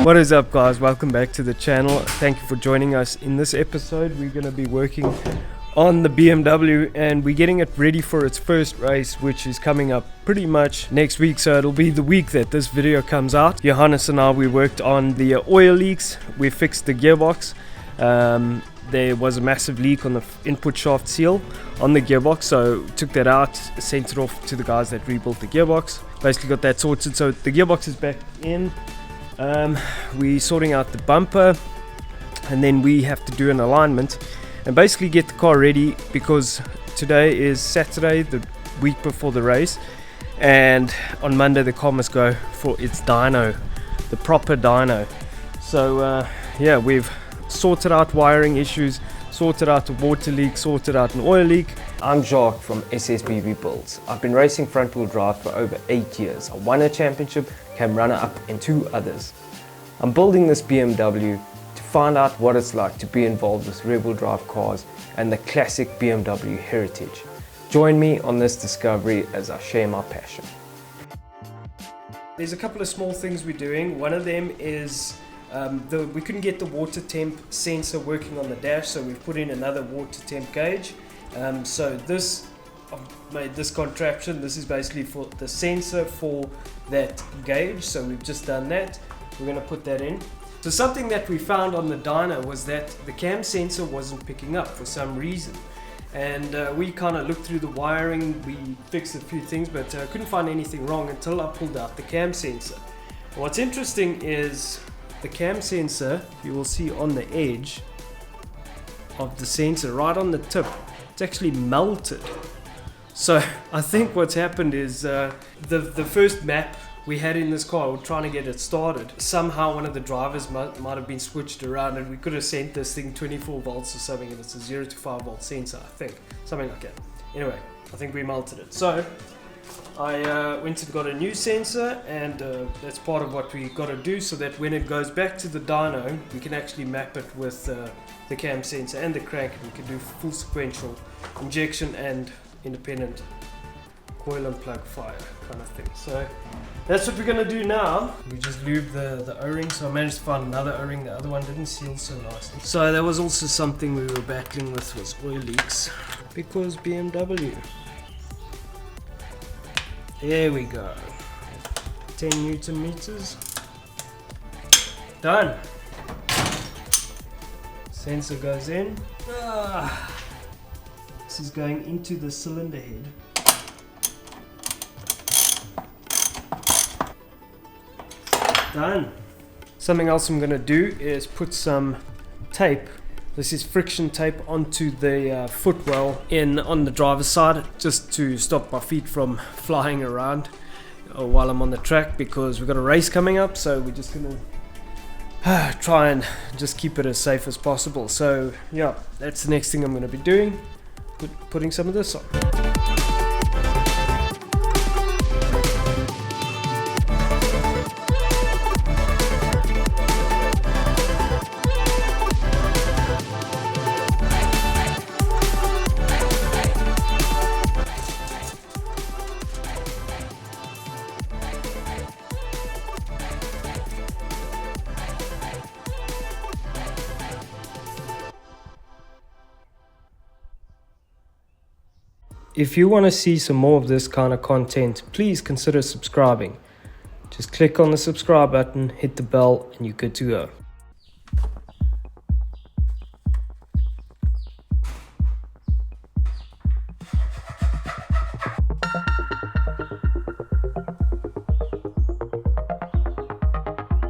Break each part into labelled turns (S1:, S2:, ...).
S1: What is up, guys? Welcome back to the channel. Thank you for joining us. In this episode we're going to be working on the BMW and we're getting it ready for its first race, which is coming up pretty much next week. So it'll be the week that this video comes out. Johannes and I, we worked on the oil leaks. We fixed the gearbox. There was a massive leak on the input shaft seal on the gearbox, so took that out, sent it off to the guys that rebuilt the gearbox. Basically got that sorted, so the gearbox is back in. We're sorting out the bumper, and then we have to do an alignment and basically get the car ready, because today is Saturday, the week before the race, and on Monday the car must go for its dyno, the proper dyno. So yeah, we've sorted out wiring issues, sorted out the water leak, sorted out an oil leak.
S2: I'm Jacques from SSBB Builds. I've been racing front wheel drive for over 8 years. I won a championship, came runner up in 2 others. I'm building this BMW to find out what it's like to be involved with rear wheel drive cars and the classic BMW heritage. Join me on this discovery as I share my passion.
S1: There's a couple of small things we're doing. One of them is we couldn't get the water temp sensor working on the dash, so we've put in another water temp gauge. So this, I've made this contraption. This is basically for the sensor for that gauge, so we've just done that. We're going to put that in. So something that we found on the dyno was that the cam sensor wasn't picking up for some reason, and we kind of looked through the wiring, we fixed a few things, but couldn't find anything wrong until I pulled out the cam sensor. And what's interesting is the cam sensor, you will see on the edge of the sensor, right on the tip, it's actually melted. So I think what's happened is the first map we had in this car, we're trying to get it started. Somehow one of the drivers might have been switched around, and we could have sent this thing 24 volts or something, and it's a 0 to 5 volt sensor, I think. Something like that. Anyway, I think we melted it. So I went and got a new sensor, and that's part of what we got to do, so that when it goes back to the dyno, we can actually map it with the cam sensor and the crank, and we can do full sequential injection and independent coil and plug fire kind of thing. So that's what we're going to do now. We just lube the O-ring, so I managed to find another O-ring. The other one didn't seal so nicely. So that was also something we were battling with, was oil leaks, because BMW. There we go. 10 Newton meters. Done. Sensor goes in. This is going into the cylinder head. Done. Something else I'm going to do is put some tape. This is friction tape onto the footwell on the driver's side, just to stop my feet from flying around while I'm on the track, because we've got a race coming up, so we're just going to try and just keep it as safe as possible. So yeah, that's the next thing I'm going to be doing, putting some of this on. If you want to see some more of this kind of content, please consider subscribing. Just click on the subscribe button, hit the bell, and you're good to go.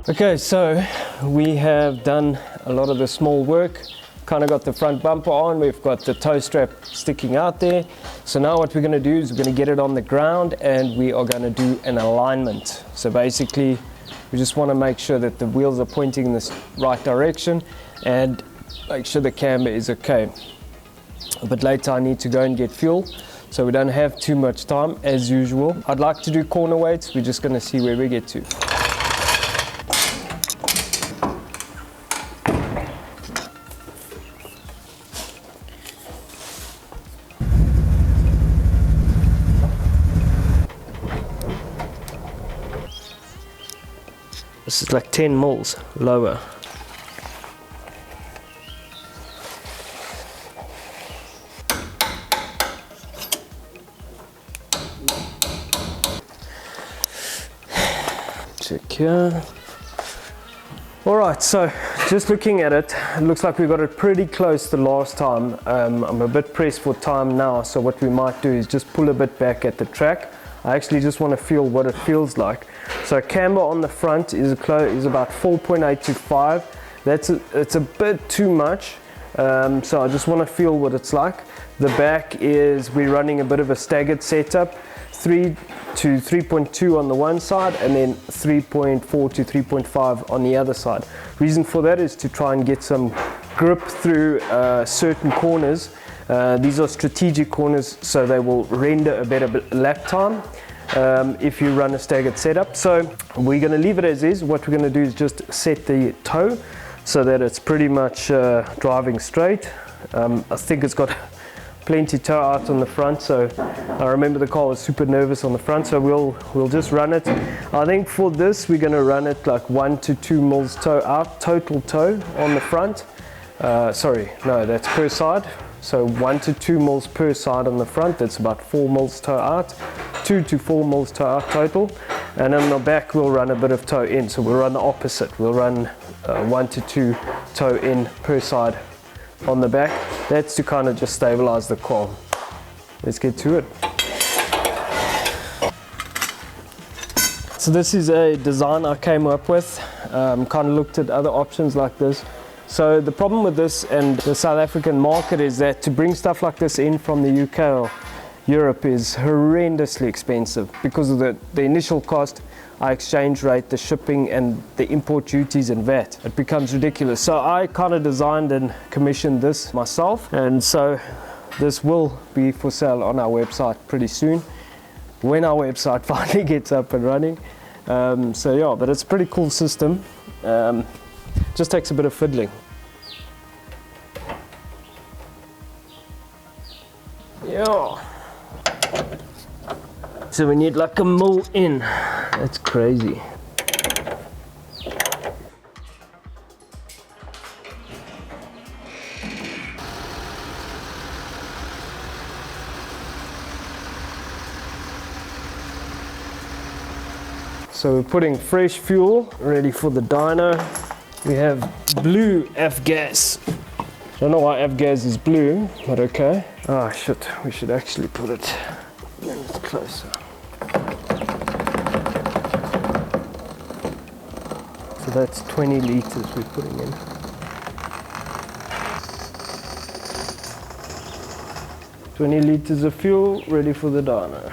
S1: Okay, so we have done a lot of the small work. Kind of got the front bumper on, we've got the toe strap sticking out there. So now what we're going to do is we're going to get it on the ground, and we are going to do an alignment. So basically we just want to make sure that the wheels are pointing in the right direction and make sure the camber is okay. A bit later I need to go and get fuel, so we don't have too much time as usual. I'd like to do corner weights. We're just going to see where we get to. This is like 10 mils lower. Check here. Alright, so just looking at it, it looks like we got it pretty close to last time. I'm a bit pressed for time now, so what we might do is just pull a bit back at the track. I actually just want to feel what it feels like. So camber on the front is about 4.8 to 5. It's a bit too much, so I just want to feel what it's like. The back is, we're running a bit of a staggered setup, 3 to 3.2 on the one side and then 3.4 to 3.5 on the other side. Reason for that is to try and get some grip through certain corners. These are strategic corners, so they will render a better lap time if you run a staggered setup. So we're going to leave it as is. What we're going to do is just set the toe so that it's pretty much driving straight. I think it's got plenty toe out on the front, so I remember the car was super nervous on the front, so we'll just run it. I think for this we're going to run it like 1 to 2 mils toe out, total toe on the front. Sorry, no, that's per side. So 1 to 2 mils per side on the front, that's about 4 mils toe out, 2 to 4 mils toe out total. And on the back we'll run a bit of toe in, so we'll run the opposite. We'll run 1 to 2 toe in per side on the back. That's to kind of just stabilize the car. Let's get to it. So this is a design I came up with. Kind of looked at other options like this. So the problem with this and the South African market is that to bring stuff like this in from the UK or Europe is horrendously expensive because of the initial cost, our exchange rate, the shipping and the import duties and VAT. It becomes ridiculous. So I kind of designed and commissioned this myself, and so this will be for sale on our website pretty soon when our website finally gets up and running. So yeah, but it's a pretty cool system. Just takes a bit of fiddling. Yeah. So we need like a mil in. That's crazy. So we're putting fresh fuel ready for the dyno. We have blue F-gas. Don't know why F-gas is blue, but okay. Ah, shit, we should actually put it a little closer. So that's 20 liters we're putting in. $20 liters of fuel ready for the dyno.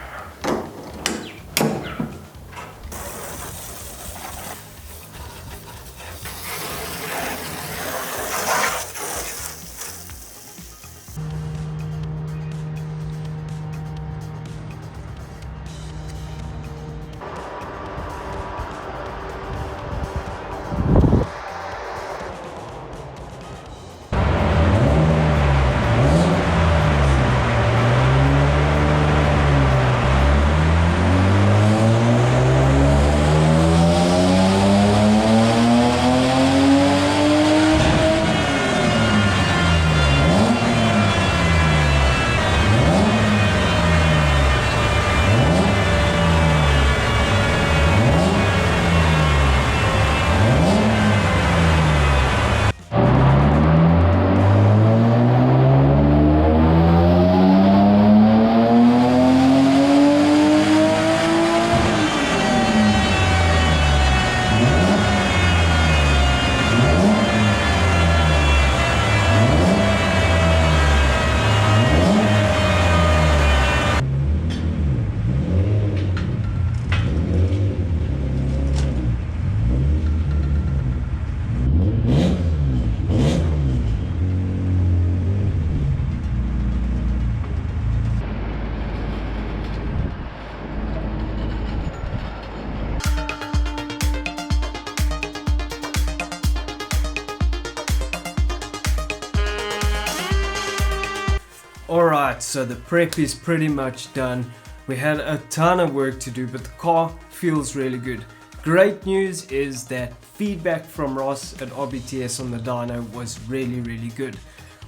S1: Alright, so the prep is pretty much done. We had a ton of work to do, but the car feels really good. Great news is that feedback from Ross at RBTS on the dyno was really good.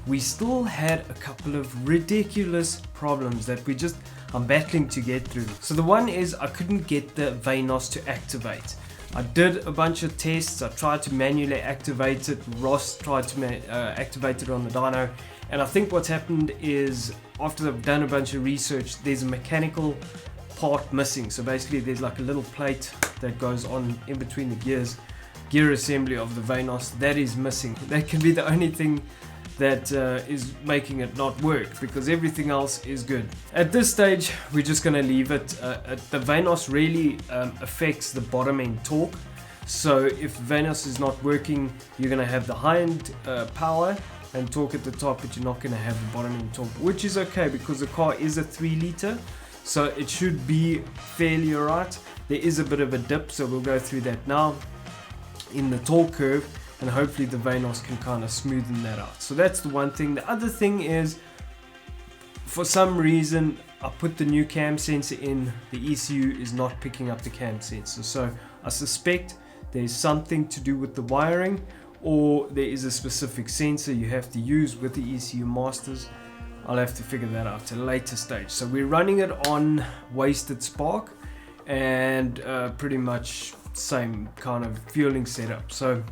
S1: We still had a couple of ridiculous problems that I'm battling to get through. So the one is I couldn't get the Vanos to activate. I did a bunch of tests. I tried to manually activate it. Ross tried to activate it on the dyno. And I think what's happened is after they've done a bunch of research, there's a mechanical part missing. So basically there's like a little plate that goes on in between the gear assembly of the Vanos that is missing. That can be the only thing that is making it not work, because everything else is good. At this stage we're just going to leave it. The Vanos really affects the bottom end torque, so if Vanos is not working, you're going to have the high end power and torque at the top, but you're not going to have the bottom end torque, which is okay because the car is a 3 litre, so it should be fairly alright. There is a bit of a dip, so we'll go through that now in the torque curve, and hopefully the Vanos can kind of smoothen that out. So that's the one thing. The other thing is, for some reason I put the new cam sensor in, the ECU is not picking up the cam sensor, so I suspect there's something to do with the wiring, or there is a specific sensor you have to use with the ECU masters. I'll have to figure that out at a later stage. So we're running it on wasted spark and pretty much same kind of fueling setup, so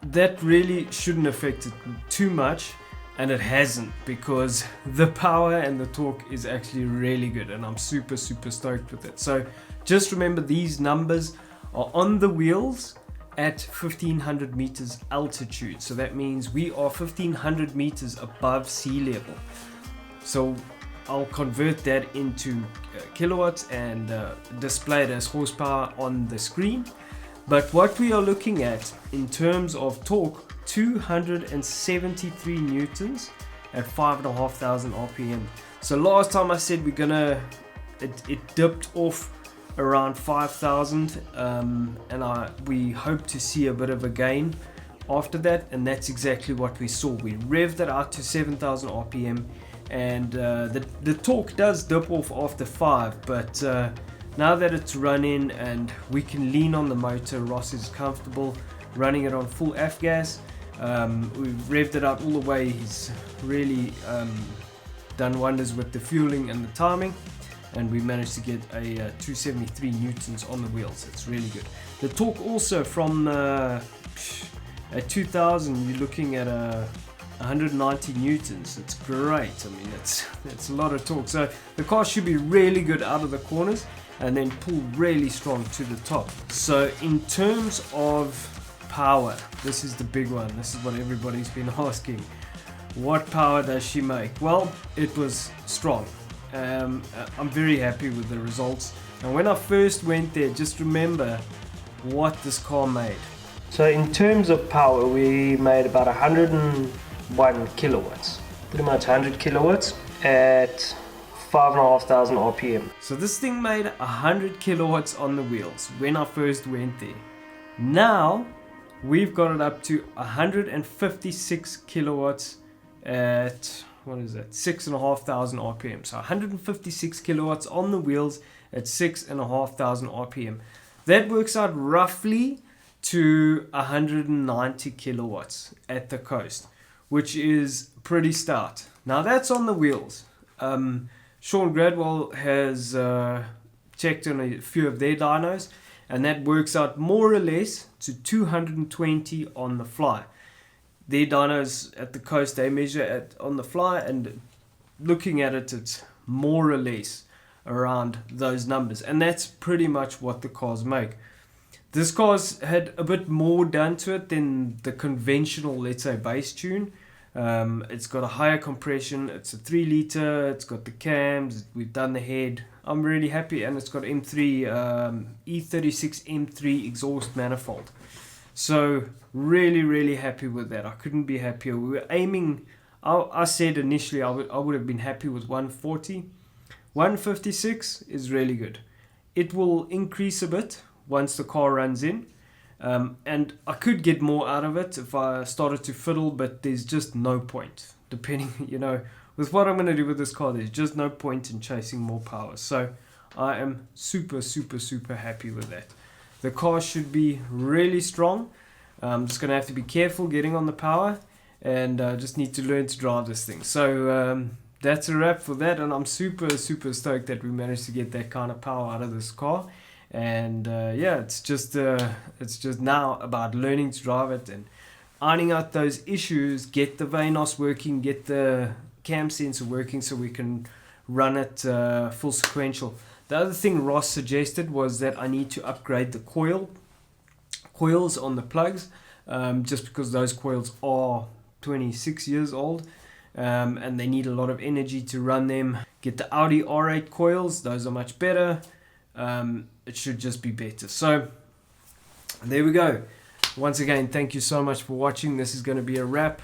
S1: that really shouldn't affect it too much, and it hasn't, because the power and the torque is actually really good, and I'm super stoked with it. So just remember, these numbers are on the wheels at 1500 meters altitude, so that means we are 1500 meters above sea level. So I'll convert that into kilowatts and display it as horsepower on the screen. But what we are looking at in terms of torque, 273 newtons at 5,500 RPM. So last time I said it dipped off around 5,000, and we hope to see a bit of a gain after that, and that's exactly what we saw. We revved it out to 7,000 RPM, and the torque does dip off after 5, but now that it's running and we can lean on the motor, Ross is comfortable running it on full F-gas. We've revved it out all the way. He's really done wonders with the fueling and the timing, and we managed to get a 273 newtons on the wheels. It's really good. The torque also from at 2000, you're looking at 190 newtons. It's great. I mean, it's a lot of torque. So the car should be really good out of the corners and then pull really strong to the top. So in terms of power, this is the big one. This is what everybody's been asking. What power does she make? Well, it was strong. I'm very happy with the results. And when I first went there, just remember what this car made. So in terms of power, we made about 101 kilowatts. Pretty much 100 kilowatts at 5,500 RPM. So this thing made 100 kilowatts on the wheels when I first went there. Now we've got it up to 156 kilowatts at, what is that, 6,500 RPM. So 156 kilowatts on the wheels at 6,500 RPM. That works out roughly to 190 kilowatts at the coast, which is pretty stout. Now that's on the wheels. Sean Gradwell has checked on a few of their dynos, and that works out more or less to 220 on the fly. Their dynos at the coast, they measure on the fly, and looking at it, it's more or less around those numbers, and that's pretty much what the cars make. This car's had a bit more done to it than the conventional, let's say, base tune. It's got a higher compression, it's a 3 litre, it's got the cams, we've done the head. I'm really happy, and it's got M3 E36 M3 exhaust manifold. So really happy with that. I couldn't be happier. We were aiming, I said initially I would have been happy with 140. 156 is really good. It will increase a bit once the car runs in. And I could get more out of it if I started to fiddle, but there's just no point. Depending, with what I'm going to do with this car, there's just no point in chasing more power. So I am super happy with that. The car should be really strong. I'm just going to have to be careful getting on the power, and just need to learn to drive this thing. So that's a wrap for that, and I'm super stoked that we managed to get that kind of power out of this car. And yeah, it's just now about learning to drive it and ironing out those issues, get the VANOS working, get the cam sensor working so we can run it full sequential. The other thing Ross suggested was that I need to upgrade the coils on the plugs, just because those coils are 26 years old, and they need a lot of energy to run them. Get the Audi R8 coils, those are much better. It should just be better. So there we go. Once again, thank you so much for watching. This is going to be a wrap.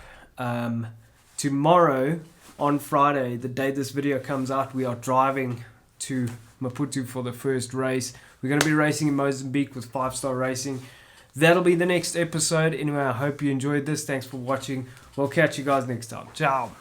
S1: Tomorrow, on Friday, the day this video comes out, we are driving to Maputo for the first race. We're going to be racing in Mozambique with 5-Star Racing. That'll be the next episode. Anyway, I hope you enjoyed this. Thanks for watching. We'll catch you guys next time. Ciao.